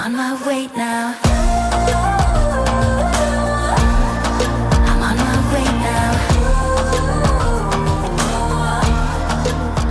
on my way now. I'm on my way now.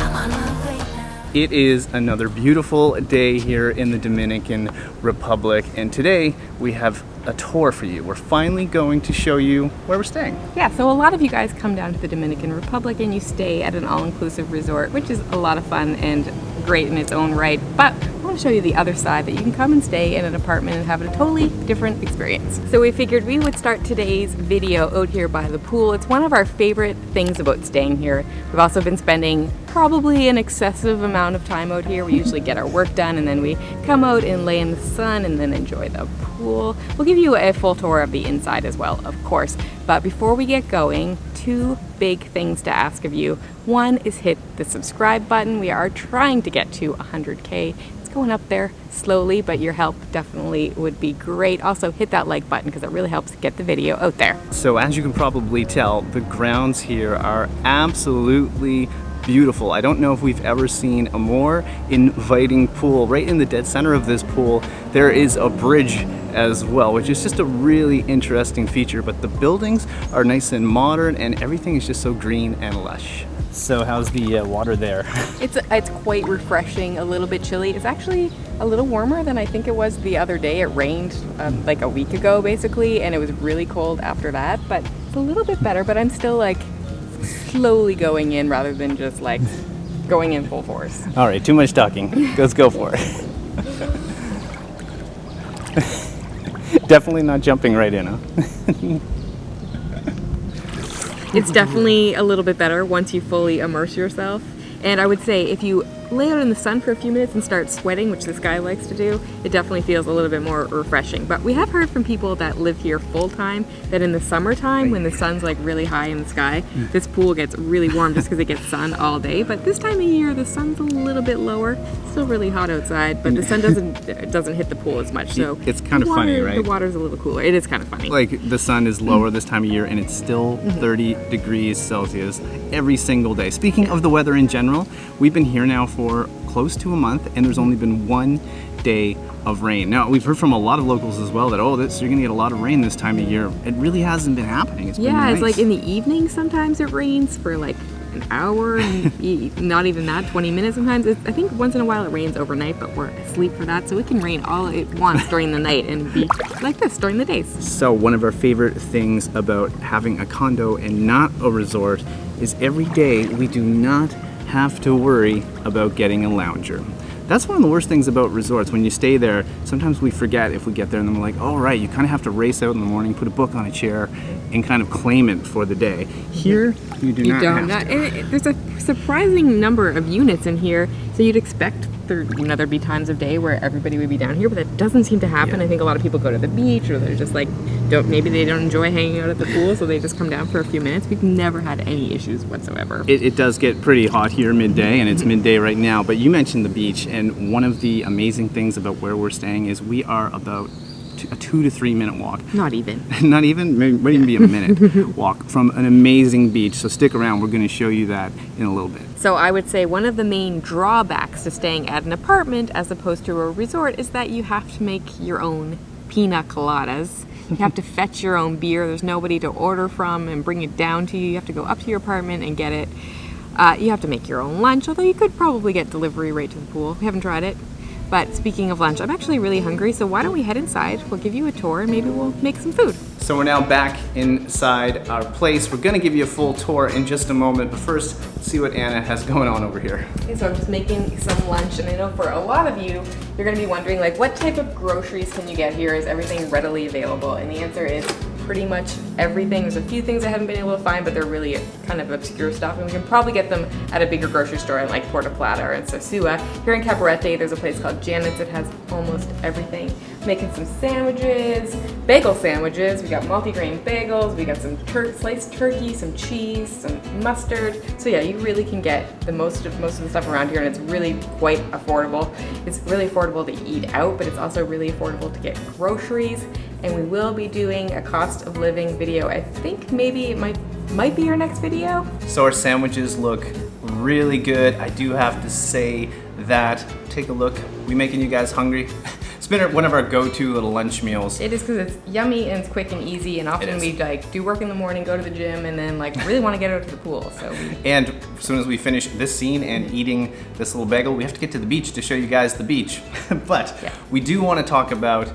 I'm on my way now. It is another beautiful day here in the Dominican Republic, and today we have a tour for you. We're finally going to show you where we're staying. Yeah, so a lot of you guys come down to the Dominican Republic and you stay at an all-inclusive resort, which is a lot of fun and great in its own right, but I want to show you the other side, that you can come and stay in an apartment and have a totally different experience. So we figured we would start today's video out here by the pool. It's one of our favorite things about staying here. We've also been spending probably an excessive amount of time out here. We usually get our work done and then we come out and lay in the sun and then enjoy the pool. We'll give you a full tour of the inside as well, of course. But before we get going, two big things to ask of you. One is hit the subscribe button. We are trying to get to 100K. It's going up there slowly, but your help definitely would be great. Also hit that like button because it really helps get the video out there. So as you can probably tell, the grounds here are absolutely beautiful. I don't know if we've ever seen a more inviting pool. Right in the dead center of this pool, there is a bridge as well, which is just a really interesting feature, but the buildings are nice and modern and everything is just so green and lush. So how's the water there? It's quite refreshing, a little bit chilly. It's actually a little warmer than I think it was the other day. It rained like a week ago basically, and it was really cold after that, but it's a little bit better, but I'm still like slowly going in rather than just like going in full force. All right, too much talking. Let's go for it. Definitely not jumping right in, huh? It's definitely a little bit better once you fully immerse yourself. And I would say if you lay out in the sun for a few minutes and start sweating, which this guy likes to do, it definitely feels a little bit more refreshing. But we have heard from people that live here full time that in the summertime, when the sun's like really high in the sky, this pool gets really warm just because it gets sun all day. But this time of year, the sun's a little bit lower. Still really hot outside, but the sun doesn't hit the pool as much. So it's kind of funny, right? The water's a little cooler. It is kind of funny. Like the sun is lower this time of year and it's still 30 degrees Celsius every single day. Speaking of the weather in general, we've been here now for close to a month and there's only been one day of rain. Now, we've heard from a lot of locals as well that, you're gonna get a lot of rain this time of year. It really hasn't been happening. It's been nice. It's like in the evening sometimes it rains for like an hour and not even that, 20 minutes sometimes. I think once in a while it rains overnight, but we're asleep for that, so it can rain all it wants during the night and be like this during the days. So one of our favorite things about having a condo and not a resort is every day we do not have to worry about getting a lounger. That's one of the worst things about resorts. When you stay there, sometimes we forget if we get there and then we're like, oh right, you kind of have to race out in the morning, put a book on a chair, and kind of claim it for the day. Here, you do not have to. And there's a surprising number of units in here, so you'd expect there'd be times of day where everybody would be down here, but that doesn't seem to happen. Yeah. I think a lot of people go to the beach, or they're just like, maybe they don't enjoy hanging out at the pool, so they just come down for a few minutes. We've never had any issues whatsoever. It does get pretty hot here midday, and it's midday right now, but you mentioned the beach, and one of the amazing things about where we're staying is we are about a 2 to 3 minute walk. Not even. Not even? Maybe might even be a minute walk from an amazing beach. So stick around, we're gonna show you that in a little bit. So I would say one of the main drawbacks to staying at an apartment as opposed to a resort is that you have to make your own pina coladas. You have to fetch your own beer. There's nobody to order from and bring it down to you. You have to go up to your apartment and get it. You have to make your own lunch, although you could probably get delivery right to the pool. We haven't tried it. But speaking of lunch, I'm actually really hungry, so why don't we head inside? We'll give you a tour and maybe we'll make some food. So we're now back inside our place. We're gonna give you a full tour in just a moment, but first, let's see what Anna has going on over here. Okay, so I'm just making some lunch, and I know for a lot of you, you're gonna be wondering, like, what type of groceries can you get here? Is everything readily available? And the answer is pretty much everything. There's a few things I haven't been able to find, but they're really kind of obscure stuff, and we can probably get them at a bigger grocery store in like Puerto Plata or in Sosua. Here in Cabarete, there's a place called Janet's that has almost everything. Making some sandwiches, bagel sandwiches. We got multi-grain bagels, we got some sliced turkey, some cheese, some mustard. So yeah, you really can get most of the stuff around here, and it's really quite affordable. It's really affordable to eat out, but it's also really affordable to get groceries. And we will be doing a cost of living video. I think maybe it might be our next video. So our sandwiches look really good. I do have to say that. Take a look. We making you guys hungry? been one of our go-to little lunch meals. It is because it's yummy and it's quick and easy, and often we like do work in the morning, go to the gym, and then like really want to get out to the pool. So And as soon as we finish this scene and eating this little bagel, we have to get to the beach to show you guys the beach. But we do want to talk about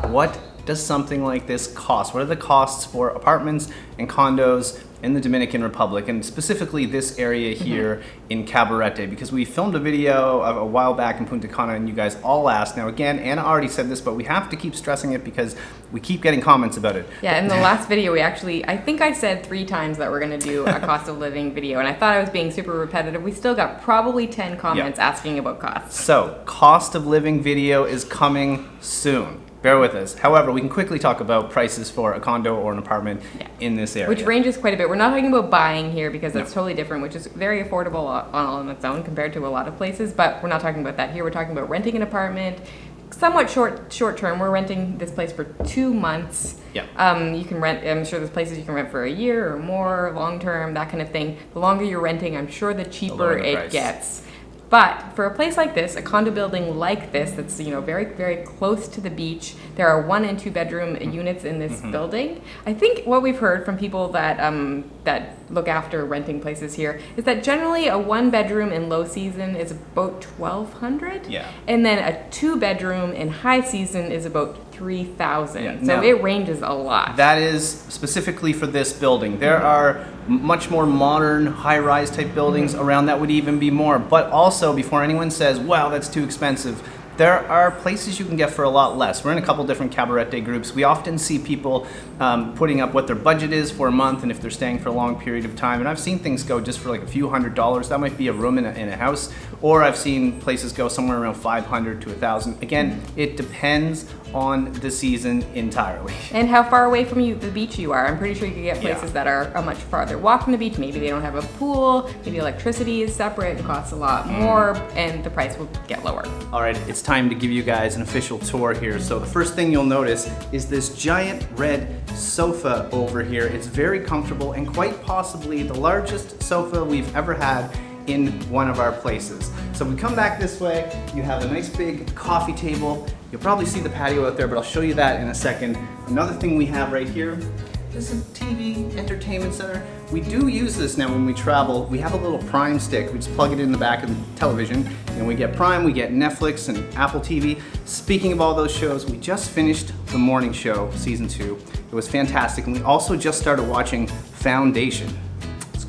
what does something like this cost? What are the costs for apartments and condos in the Dominican Republic, and specifically this area here in Cabarete? Because we filmed a video a while back in Punta Cana and you guys all asked. Now again, Anna already said this, but we have to keep stressing it because we keep getting comments about it. Yeah, in the last video I think I said 3 times that we're gonna do a cost of living video, and I thought I was being super repetitive. We still got probably 10 comments asking about costs. So, cost of living video is coming soon. Bear with us. However, we can quickly talk about prices for a condo or an apartment in this area. Which ranges quite a bit. We're not talking about buying here because that's totally different, which is very affordable on its own compared to a lot of places, but we're not talking about that here. We're talking about renting an apartment, somewhat short term. We're renting this place for 2 months. You can rent, I'm sure there's places you can rent for a year or more, long term, that kind of thing. The longer you're renting, I'm sure the cheaper it gets. But for a place like this, a condo building like this, that's very, very close to the beach, there are 1 and 2 bedroom units in this building. I think what we've heard from people that that look after renting places here is that generally a 1 bedroom in low season is about $1,200, and then a 2 bedroom in high season is about $3,000. So it ranges a lot. That is specifically for this building. There are much more modern high-rise type buildings around that would even be more. But also, before anyone says, wow, that's too expensive, there are places you can get for a lot less. We're in a couple different Cabarete groups. We often see people putting up what their budget is for a month and if they're staying for a long period of time. And I've seen things go just for like a few $100s. That might be a room in a house. Or I've seen places go somewhere around $500 to $1,000. Again, it depends on the season entirely. And how far away from the beach you are. I'm pretty sure you can get places that are a much farther walk from the beach. Maybe they don't have a pool. Maybe electricity is separate and costs a lot more, and the price will get lower. All right, it's time to give you guys an official tour here. So the first thing you'll notice is this giant red sofa over here. It's very comfortable and quite possibly the largest sofa we've ever had in one of our places. So we come back this way, you have a nice big coffee table. You'll probably see the patio out there, but I'll show you that in a second. Another thing we have right here is a TV entertainment center. We do use this now when we travel. We have a little Prime stick. We just plug it in the back of the television, and we get Prime, we get Netflix and Apple TV. Speaking of all those shows, we just finished The Morning Show, season 2. It was fantastic, and we also just started watching Foundation.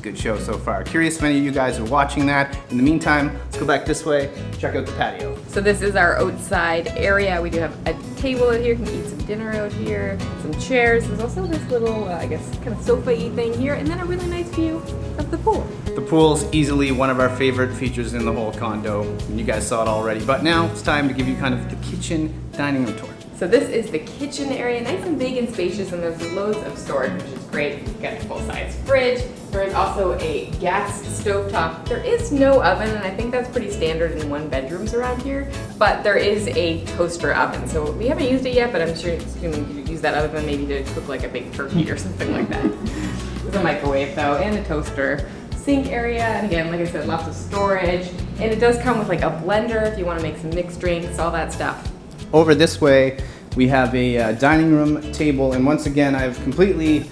Good show so far. Curious if any of you guys are watching that. In the meantime, let's go back this way, check out the patio. So this is our outside area. We do have a table out here. You can eat some dinner out here, some chairs. There's also this little, I guess, kind of sofa-y thing here, and then a really nice view of the pool. The pool's easily one of our favorite features in the whole condo, and you guys saw it already. But now it's time to give you kind of the kitchen dining room tour. So this is the kitchen area, nice and big and spacious, and there's loads of storage, which is great. You've got a full-size fridge. There is also a gas stovetop. There is no oven, and I think that's pretty standard in 1 bedrooms around here, but there is a toaster oven. So we haven't used it yet, but I'm sure assuming you use that oven maybe to cook like a big turkey or something like that. There's a microwave though, and a toaster. Sink area, and again, like I said, lots of storage. And it does come with like a blender if you want to make some mixed drinks, all that stuff. Over this way, we have a dining room table, and once again, I've completely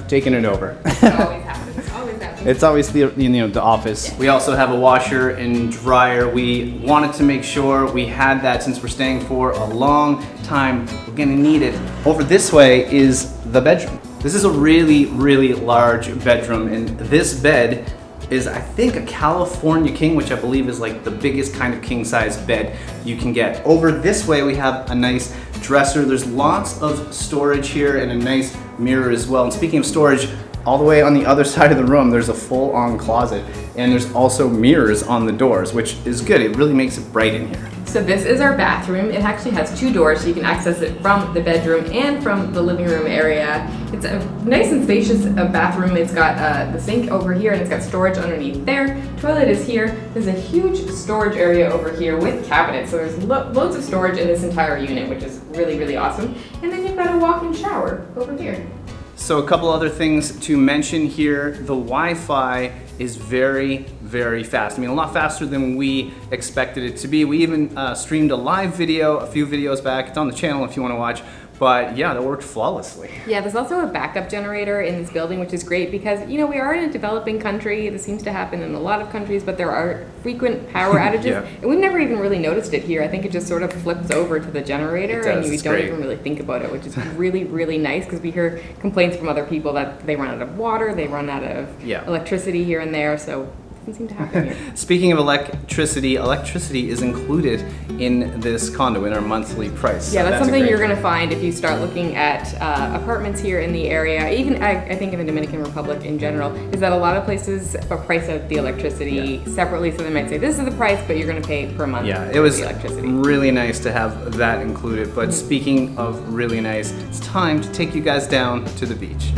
taken it over. It always happens. Always happens. It's always the office. We also have a washer and dryer. We wanted to make sure we had that since we're staying for a long time. We're gonna need it. Over this way is the bedroom. This is a really, really large bedroom, and this bed is, I think, a California king, which I believe is like the biggest kind of king size bed you can get. Over this way we have a nice dresser. There's lots of storage here and a nice mirror as well. And speaking of storage, all the way on the other side of the room there's a full-on closet, and there's also mirrors on the doors, which is good. It really makes it bright in here. So this is our bathroom. It actually has 2 doors, so you can access it from the bedroom and from the living room area. It's a nice and spacious bathroom. It's got the sink over here, and it's got storage underneath there. Toilet is here. There's a huge storage area over here with cabinets, so there's loads of storage in this entire unit, which is really, really awesome. And then you've got a walk-in shower over here. So a couple other things to mention here. The Wi-Fi is very, very fast. I mean, a lot faster than we expected it to be. We even streamed a live video a few videos back. It's on the channel if you want to watch. But yeah, that worked flawlessly. Yeah, there's also a backup generator in this building, which is great because, you know, we are in a developing country. This seems to happen in a lot of countries, but there are frequent power outages. Yeah. And we've never even really noticed it here. I think it just sort of flips over to the generator and you don't even really think about it, which is really, really nice because we hear complaints from other people that they run out of water, they run out of electricity here and there. So seem to happen here. Speaking of electricity is included in this condo in our monthly price. Yeah, so that's something you're going to find if you start looking at apartments here in the area, even I think in the Dominican Republic in general, is that a lot of places price out the electricity separately, so they might say this is the price, but you're going to pay per month. Yeah, it was really nice to have that included, but speaking of really nice, it's time to take you guys down to the beach.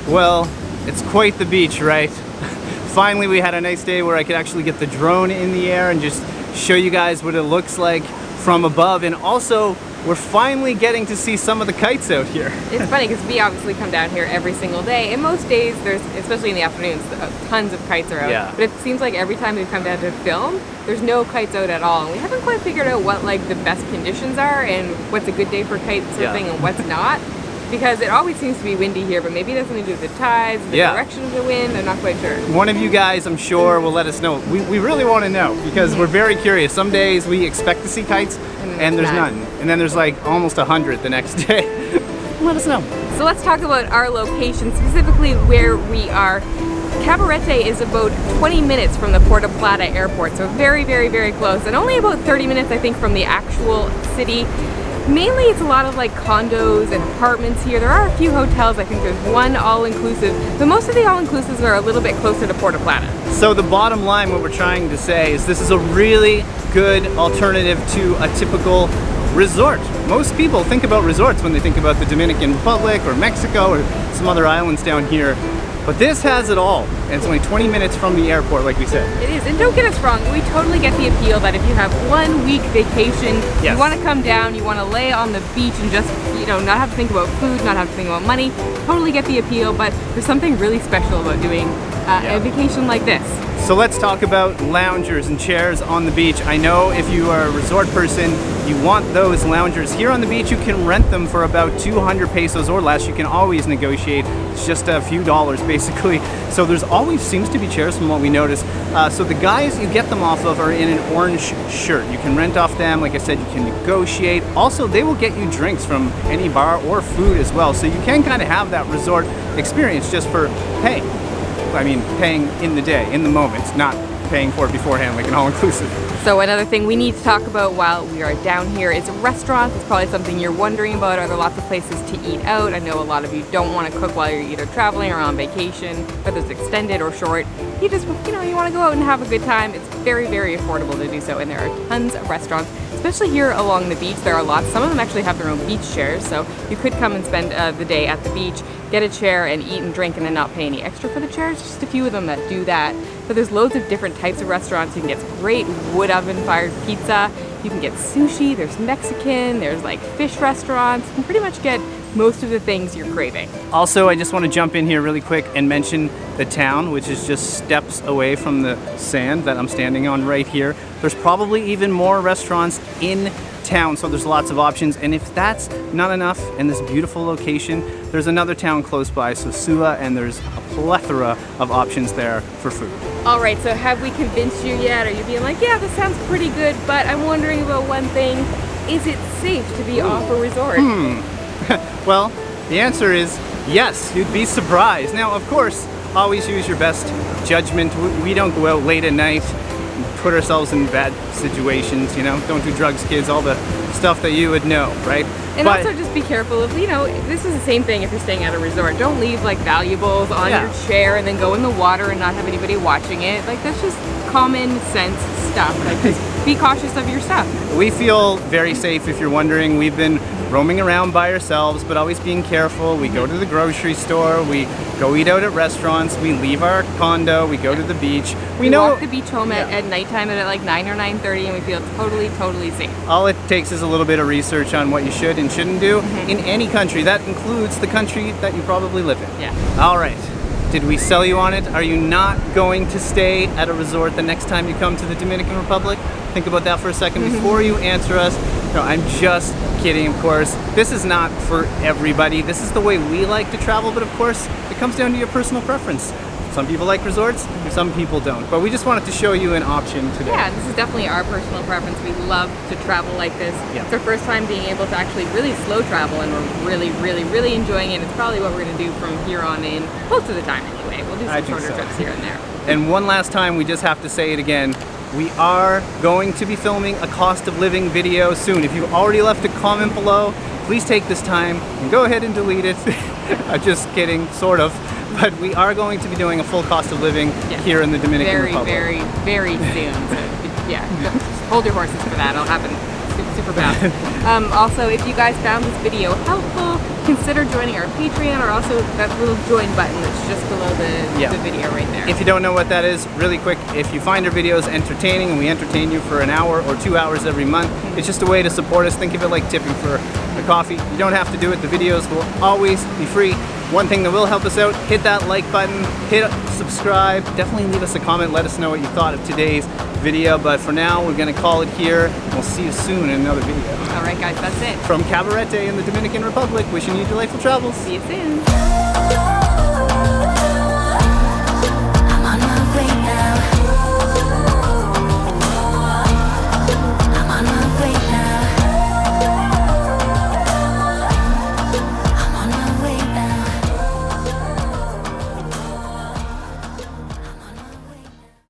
Well, it's quite the beach, right? Finally, we had a nice day where I could actually get the drone in the air and just show you guys what it looks like from above. And also, we're finally getting to see some of the kites out here. It's funny because we obviously come down here every single day, and most days there's, especially in the afternoons, tons of kites are out. Yeah. But it seems like every time we come down to film, there's no kites out at all. And we haven't quite figured out what like the best conditions are and what's a good day for kite surfing and what's not. Because it always seems to be windy here, but maybe it has something to do with the tides, the direction of the wind, I'm not quite sure. One of you guys, I'm sure, will let us know. We really want to know because we're very curious. Some days we expect to see kites and there's none. And then there's like almost 100 the next day. Let us know. So let's talk about our location, specifically where we are. Cabarete is about 20 minutes from the Puerto Plata airport, so very, very, very close, and only about 30 minutes, I think, from the actual city. Mainly it's a lot of like condos and apartments here. There are a few hotels. I think there's one all-inclusive, but most of the all-inclusives are a little bit closer to Puerto Plata. So the bottom line, what we're trying to say is this is a really good alternative to a typical resort. Most people think about resorts when they think about the Dominican Republic or Mexico or some other islands down here. But this has it all, and it's only 20 minutes from the airport, like we said. It is, and don't get us wrong, we totally get the appeal that if you have 1 week vacation, you want to come down, you want to lay on the beach and just, you know, not have to think about food, not have to think about money, totally get the appeal, but there's something really special about doing a vacation like this. So let's talk about loungers and chairs on the beach. I know if you are a resort person, you want those loungers. Here on the beach, you can rent them for about 200 pesos or less. You can always negotiate. It's just a few dollars, basically. So there's always seems to be chairs from what we notice. So the guys you get them off of are in an orange shirt. You can rent off them. Like I said, you can negotiate. Also, they will get you drinks from any bar or food as well. So you can kind of have that resort experience just for paying. I mean, paying in the day, in the moment, not paying for it beforehand like an all-inclusive. So another thing we need to talk about while we are down here is restaurants. It's probably something you're wondering about. Are there lots of places to eat out? I know a lot of you don't want to cook while you're either traveling or on vacation, whether it's extended or short. You just, you know, you want to go out and have a good time. It's very, very affordable to do so, and there are tons of restaurants, especially here along the beach. There are lots. Some of them actually have their own beach chairs, so you could come and spend the day at the beach, get a chair and eat and drink and then not pay any extra for the chairs. Just a few of them that do that. But there's loads of different types of restaurants. You can get great wood oven fired pizza. You can get sushi, there's Mexican, there's like fish restaurants. You can pretty much get most of the things you're craving. Also, I just want to jump in here really quick and mention the town, which is just steps away from the sand that I'm standing on right here. There's probably even more restaurants in town, so there's lots of options. And if that's not enough in this beautiful location, there's another town close by, so Sula, and there's a plethora of options there for food. All right, so have we convinced you yet? Are you being like, yeah, this sounds pretty good, but I'm wondering about one thing. Is it safe to be off a resort? Well, the answer is yes, you'd be surprised. Now, of course, always use your best judgment. We don't go out late at night and put ourselves in bad situations, you know? Don't do drugs, kids, all the stuff that you would know, right? And also just be careful of, you know, this is the same thing if you're staying at a resort. Don't leave like valuables on Yeah. your chair and then go in the water and not have anybody watching it. Like that's just common sense stuff. Like just be cautious of your stuff. We feel very safe. If you're wondering, we've been roaming around by ourselves, but always being careful. We go to the grocery store, we go eat out at restaurants, we leave our condo, we go to the beach. We walk the beach home at nighttime at like 9 or 9:30 and we feel totally safe. All it takes is a little bit of research on what you should and shouldn't do in any country. That includes the country that you probably live in. Yeah. All right. Did we sell you on it? Are you not going to stay at a resort the next time you come to the Dominican Republic? Think about that for a second before you answer us. No, I'm just kidding, of course. This is not for everybody. This is the way we like to travel, but of course, it comes down to your personal preference. Some people like resorts, some people don't. But we just wanted to show you an option today. Yeah, this is definitely our personal preference. We love to travel like this. Yeah. It's our first time being able to actually really slow travel and we're really enjoying it. It's probably what we're going to do from here on in, most of the time anyway. We'll do I some think shorter so. trips here and there. And one last time, we just have to say it again. We are going to be filming a cost of living video soon. If you already left a comment below, please take this time and go ahead and delete it. I'm just kidding, sort of. But we are going to be doing a full cost of living here in the Dominican Republic. Very soon. So, yeah, hold your horses for that. It'll happen super fast. Also, if you guys found this video helpful, consider joining our Patreon or also that little join button that's just below the video right there. If you don't know what that is, really quick, if you find our videos entertaining and we entertain you for an hour or 2 hours every month, it's just a way to support us. Think of it like tipping for a coffee. You don't have to do it. The videos will always be free. One thing that will help us out, hit that like button, hit subscribe, definitely leave us a comment, let us know what you thought of today's video. But for now, we're gonna call it here. We'll see you soon in another video. All right, guys, that's it. From Cabarete in the Dominican Republic, wishing you delightful travels. See you soon.